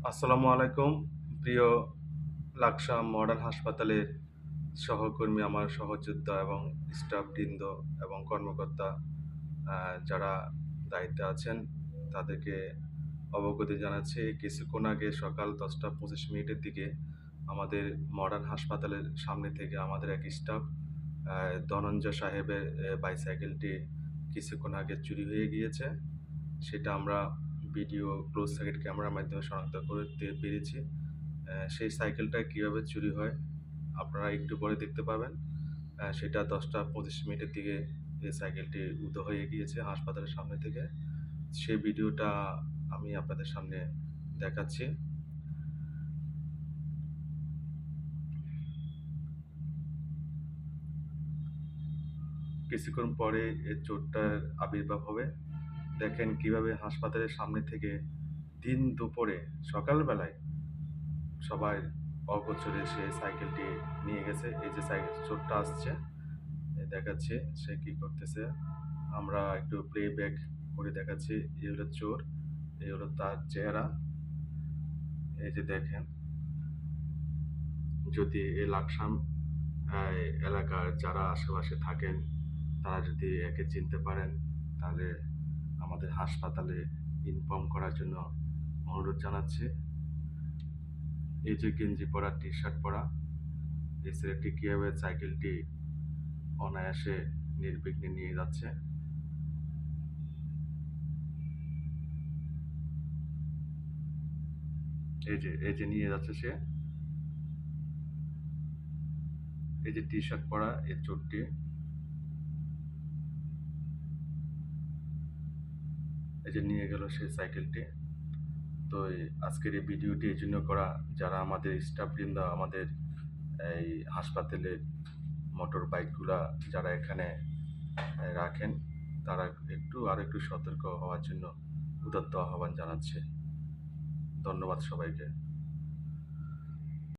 আসসালামু আলাইকুম। প্রিয় লাকসা মডার্ন হাসপাতালের সহকর্মী, আমার সহযোদ্ধা এবং স্টাফবৃন্দ এবং কর্মকর্তা যারা দায়িত্বে আছেন, তাদেরকে অবগতি জানাচ্ছি। কিছুক্ষণ আগে সকাল 10টা 25 মিনিটের দিকে আমাদের মডার্ন হাসপাতালের সামনে থেকে আমাদের এক স্টাফ ধনঞ্জয় সাহেবের বাইসাইকেলটি কিছুক্ষণ আগে চুরি হয়ে গিয়েছে। সেটা আমরা ভিডিও ক্লোজ সার্কিট ক্যামেরার মাধ্যমে শনাক্ত করতে পেরেছি। সেই সাইকেলটা কিভাবে চুরি হয় আপনারা একটু পরে দেখতে পাবেন। সেটা 10টা 25 মিনিটের দিকে এই সাইকেলটি উধাও হয়ে গিয়েছে হাসপাতালের সামনে থেকে। সেই ভিডিওটা আমি আপনাদের সামনে দেখাচ্ছি। কিছুক্ষণ পরে এই চোরটার আবির্ভাব হবে। দেখেন কিভাবে হাসপাতালের সামনে থেকে দিন দুপুরে সকালবেলায় সবাই অগোচরে সে সাইকেলটি নিয়ে গেছে। এই যে চোরটা আসছে, দেখাচ্ছি সে কি করতেছে। আমরা একটু প্লেব্যাক করে দেখাচ্ছি। এই হলো চোর, এই হলো তার চেহারা। এই যে দেখেন, যদি এই লাকসাম এলাকার যারা আশেপাশে থাকেন, তারা যদি একে চিনতে পারেন, তাহলে আমাদের হাসপাতালে ইনফর্ম করার জন্য অনুরোধ জানাচ্ছি। এই যে গেঞ্জি পরা, টি-শার্ট পরা, এই ছেলেটি কিভাবে সাইকেলটি অনায়াসে নির্বিঘ্নে নিয়ে যাচ্ছে। এই যে নিয়ে যাচ্ছে সে। এই যে টি-শার্ট পরা এই চোরটি। এই যে নিয়ে গেল সে সাইকেলটি। তো আজকের এই ভিডিওটি এই জন্য করা, যারা আমাদের স্টাফবৃন্দ আমাদের এই হাসপাতালের মোটর বাইকগুলা যারা এখানে রাখেন, তারা আরো একটু সতর্ক হওয়ার জন্য উদাত্ত আহ্বান জানাচ্ছে। ধন্যবাদ সবাইকে।